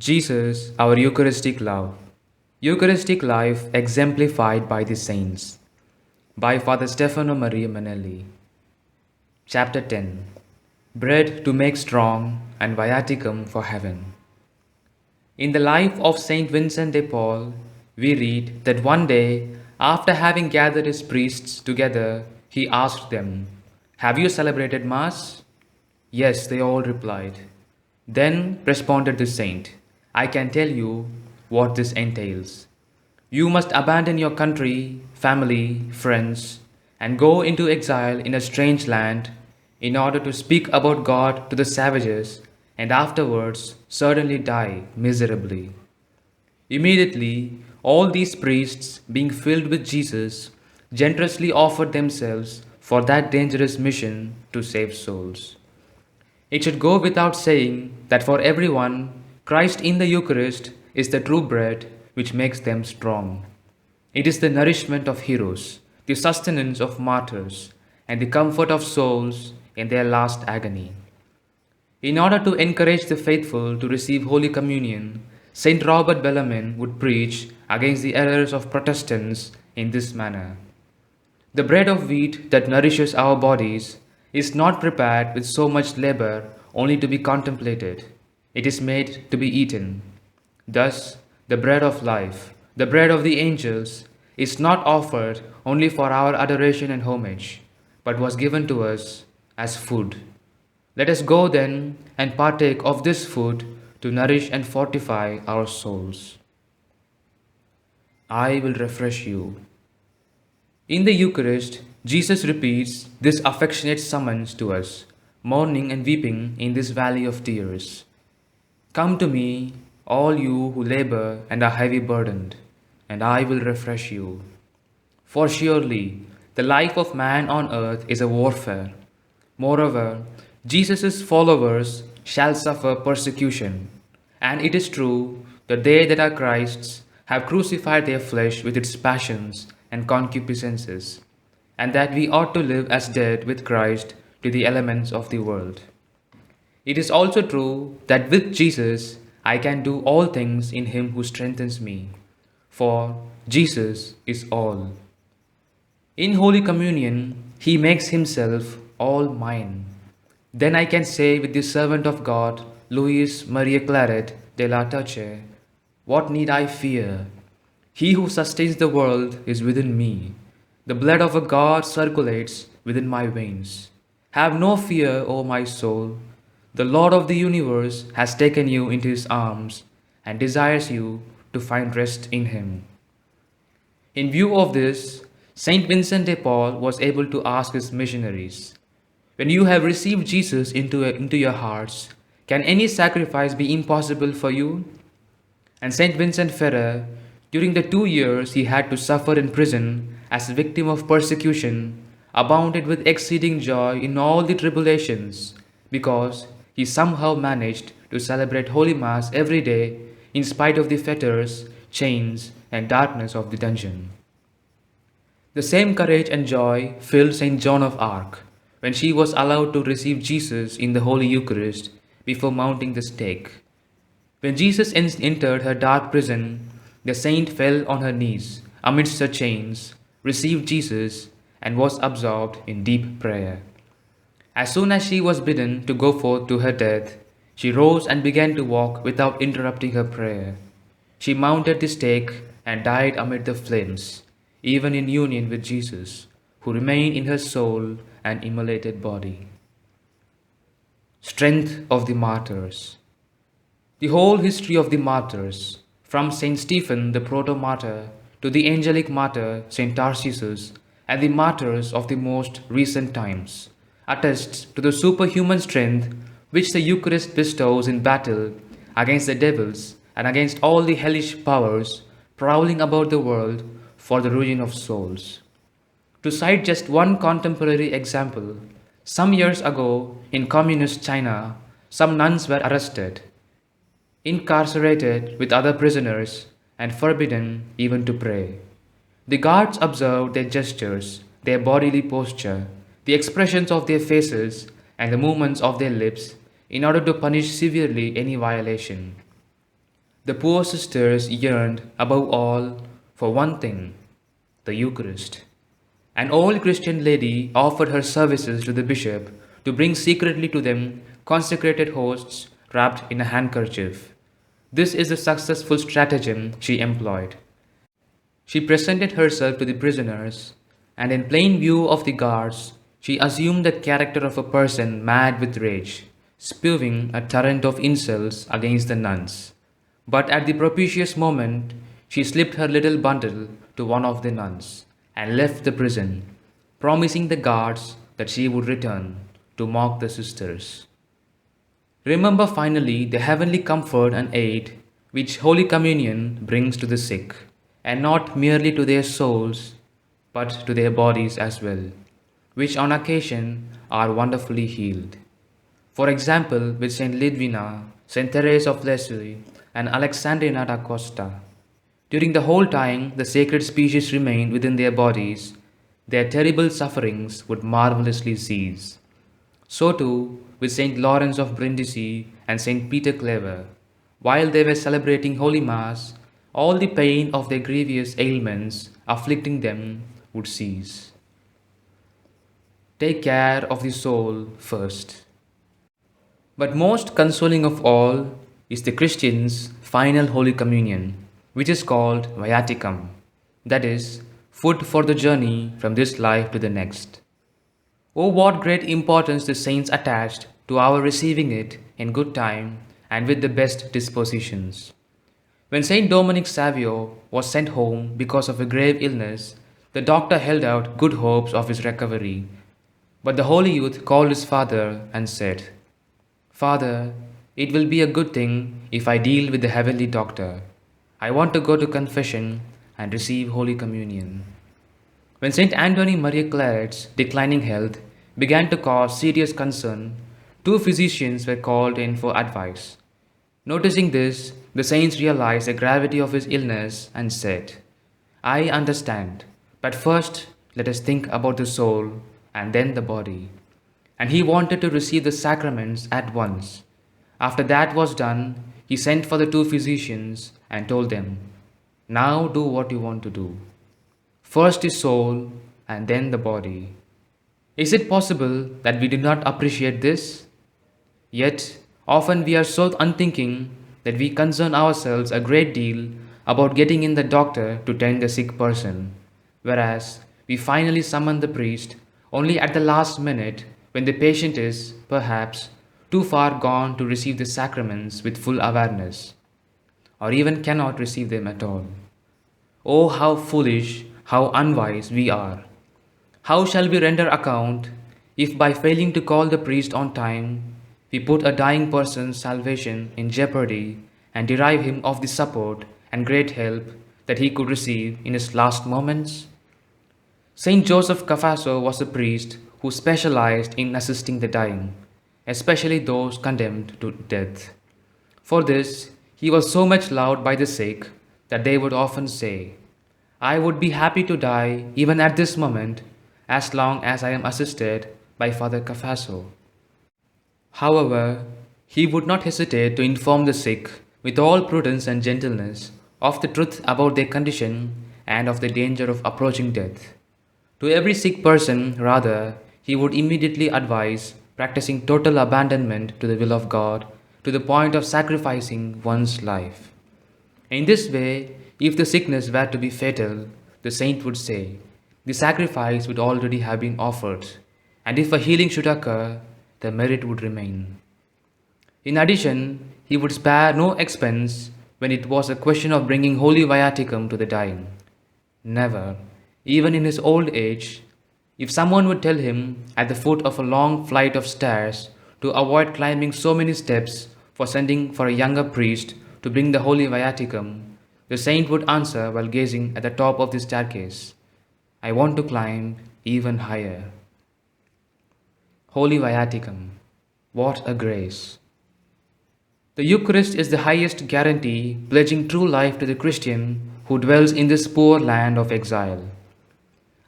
Jesus, our Eucharistic love. Eucharistic life exemplified by the saints. By Father Stefano Manelli. Chapter 10. Bread to make strong and Viaticum for heaven. In the life of Saint Vincent de Paul, we read that one day, after having gathered his priests together, he asked them, "Have you celebrated Mass?" "Yes," they all replied. Then responded the saint, "I can tell you what this entails. You must abandon your country, family, friends, and go into exile in a strange land in order to speak about God to the savages and afterwards certainly die miserably." Immediately, all these priests, being filled with Jesus, generously offered themselves for that dangerous mission to save souls. It should go without saying that for everyone, Christ in the Eucharist is the true bread which makes them strong. It is the nourishment of heroes, the sustenance of martyrs, and the comfort of souls in their last agony. In order to encourage the faithful to receive Holy Communion, Saint Robert Bellarmine would preach against the errors of Protestants in this manner. The bread of wheat that nourishes our bodies is not prepared with so much labor only to be contemplated. It is made to be eaten. Thus, the bread of life, the bread of the angels, is not offered only for our adoration and homage, but was given to us as food. Let us go then and partake of this food to nourish and fortify our souls. I will refresh you. In the Eucharist, Jesus repeats this affectionate summons to us, mourning and weeping in this valley of tears. "Come to me, all you who labor and are heavy burdened, and I will refresh you." For surely the life of man on earth is a warfare. Moreover, Jesus' followers shall suffer persecution, and it is true that they that are Christ's have crucified their flesh with its passions and concupiscences, and that we ought to live as dead with Christ to the elements of the world. It is also true that with Jesus I can do all things in him who strengthens me, for Jesus is all. In Holy Communion, he makes himself all mine. Then I can say with the servant of God, Louis Maria Claret de la Touche, "What need I fear? He who sustains the world is within me. The blood of a God circulates within my veins. Have no fear, O my soul. The Lord of the universe has taken you into his arms and desires you to find rest in him." In view of this, Saint Vincent de Paul was able to ask his missionaries, "When you have received Jesus into your hearts, can any sacrifice be impossible for you?" And Saint Vincent Ferrer, during the 2 years he had to suffer in prison as a victim of persecution, abounded with exceeding joy in all the tribulations, because he somehow managed to celebrate Holy Mass every day in spite of the fetters, chains, and darkness of the dungeon. The same courage and joy filled Saint Joan of Arc when she was allowed to receive Jesus in the Holy Eucharist before mounting the stake. When Jesus entered her dark prison, the saint fell on her knees amidst her chains, received Jesus, and was absorbed in deep prayer. As soon as she was bidden to go forth to her death, she rose and began to walk without interrupting her prayer. She mounted the stake and died amid the flames, even in union with Jesus, who remained in her soul and immolated body. Strength of the martyrs. The whole history of the martyrs, from Saint Stephen the proto-martyr to the angelic martyr Saint Tarcissus and the martyrs of the most recent times, attests to the superhuman strength which the Eucharist bestows in battle against the devils and against all the hellish powers prowling about the world for the ruin of souls. To cite just one contemporary example, some years ago in communist China, some nuns were arrested, incarcerated with other prisoners, and forbidden even to pray. The guards observed their gestures, their bodily posture, the expressions of their faces, and the movements of their lips in order to punish severely any violation. The poor sisters yearned above all for one thing, the Eucharist. An old Christian lady offered her services to the bishop to bring secretly to them consecrated hosts wrapped in a handkerchief. This is the successful stratagem she employed. She presented herself to the prisoners, and in plain view of the guards, she assumed the character of a person mad with rage, spewing a torrent of insults against the nuns. But at the propitious moment, she slipped her little bundle to one of the nuns and left the prison, promising the guards that she would return to mock the sisters. Remember finally the heavenly comfort and aid which Holy Communion brings to the sick, and not merely to their souls, but to their bodies as well, which on occasion are wonderfully healed. For example, with Saint Lidwina, Saint Therese of Lisieux, and Alexandrina da Costa. During the whole time the sacred species remained within their bodies, their terrible sufferings would marvelously cease. So too with Saint Lawrence of Brindisi and Saint Peter Claver. While they were celebrating Holy Mass, all the pain of their grievous ailments afflicting them would cease. Take care of the soul first. But most consoling of all is the Christian's final Holy Communion, which is called Viaticum, that is, food for the journey from this life to the next. Oh, what great importance the saints attached to our receiving it in good time and with the best dispositions. When Saint Dominic Savio was sent home because of a grave illness, the doctor held out good hopes of his recovery. But the holy youth called his father and said, "Father, it will be a good thing if I deal with the heavenly doctor. I want to go to confession and receive Holy Communion." When Saint Anthony Maria Claret's declining health began to cause serious concern, two physicians were called in for advice. Noticing this, the saints realized the gravity of his illness and said, "I understand, but first let us think about the soul and then the body." And he wanted to receive the sacraments at once. After that was done, he sent for the two physicians and told them, "Now do what you want to do. First the soul and then the body." Is it possible that we do not appreciate this? Yet, often we are so unthinking that we concern ourselves a great deal about getting in the doctor to tend the sick person, whereas we finally summon the priest only at the last minute when the patient is, perhaps, too far gone to receive the sacraments with full awareness, or even cannot receive them at all. Oh, how foolish, how unwise we are! How shall we render account if by failing to call the priest on time, we put a dying person's salvation in jeopardy and deprive him of the support and great help that he could receive in his last moments? Saint Joseph Cafasso was a priest who specialized in assisting the dying, especially those condemned to death. For this, he was so much loved by the sick that they would often say, "I would be happy to die even at this moment, as long as I am assisted by Father Cafasso." However, he would not hesitate to inform the sick with all prudence and gentleness of the truth about their condition and of the danger of approaching death. To every sick person, rather, he would immediately advise practicing total abandonment to the will of God to the point of sacrificing one's life. In this way, if the sickness were to be fatal, the saint would say, the sacrifice would already have been offered, and if a healing should occur, the merit would remain. In addition, he would spare no expense when it was a question of bringing holy viaticum to the dying. Never, even in his old age, if someone would tell him at the foot of a long flight of stairs to avoid climbing so many steps for sending for a younger priest to bring the holy viaticum, the saint would answer while gazing at the top of the staircase, "I want to climb even higher." Holy Viaticum, what a grace! The Eucharist is the highest guarantee pledging true life to the Christian who dwells in this poor land of exile.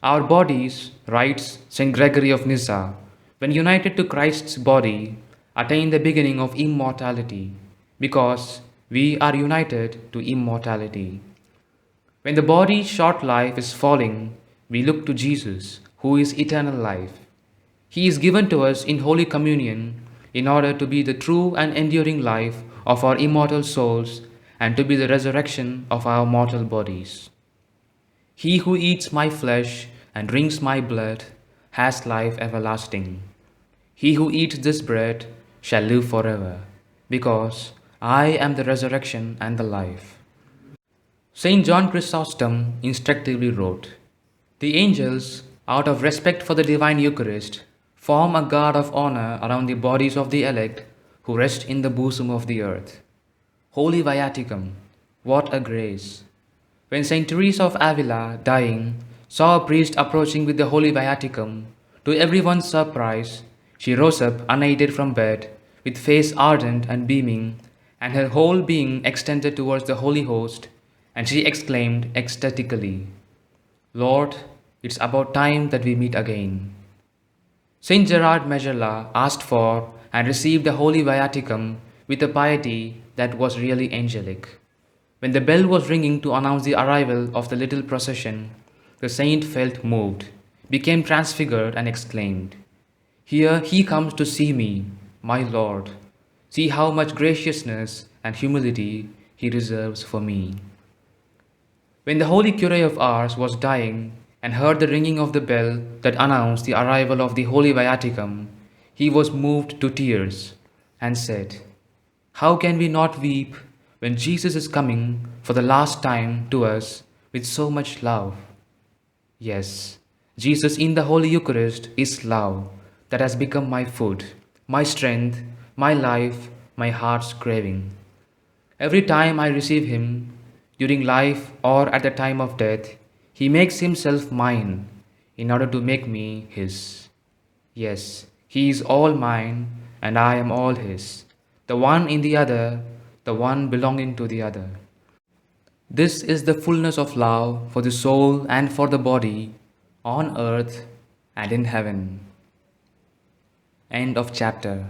Our bodies, writes St. Gregory of Nyssa, when united to Christ's body, attain the beginning of immortality, because we are united to immortality. When the body's short life is falling, we look to Jesus, who is eternal life. He is given to us in Holy Communion in order to be the true and enduring life of our immortal souls and to be the resurrection of our mortal bodies. He who eats my flesh and drinks my blood has life everlasting. He who eats this bread shall live forever, because I am the resurrection and the life. Saint John Chrysostom instructively wrote, "The angels, out of respect for the divine Eucharist, form a guard of honor around the bodies of the elect who rest in the bosom of the earth." Holy Viaticum, what a grace! When Saint Teresa of Avila, dying, saw a priest approaching with the Holy Viaticum, to everyone's surprise, she rose up unaided from bed, with face ardent and beaming, and her whole being extended towards the Holy Host, and she exclaimed ecstatically, "Lord, it's about time that we meet again." Saint Gerard Majella asked for and received the Holy Viaticum with a piety that was really angelic. When the bell was ringing to announce the arrival of the little procession, the saint felt moved, became transfigured, and exclaimed, "Here he comes to see me, my Lord. See how much graciousness and humility he reserves for me." When the holy cure of Ars was dying and heard the ringing of the bell that announced the arrival of the Holy Viaticum, he was moved to tears and said, "How can we not weep when Jesus is coming for the last time to us with so much love?" Yes, Jesus in the Holy Eucharist is love that has become my food, my strength, my life, my heart's craving. Every time I receive him, during life or at the time of death, he makes himself mine in order to make me his. Yes, he is all mine and I am all his, the one in the other, the one belonging to the other. This is the fullness of love for the soul and for the body, on earth and in heaven. End of chapter.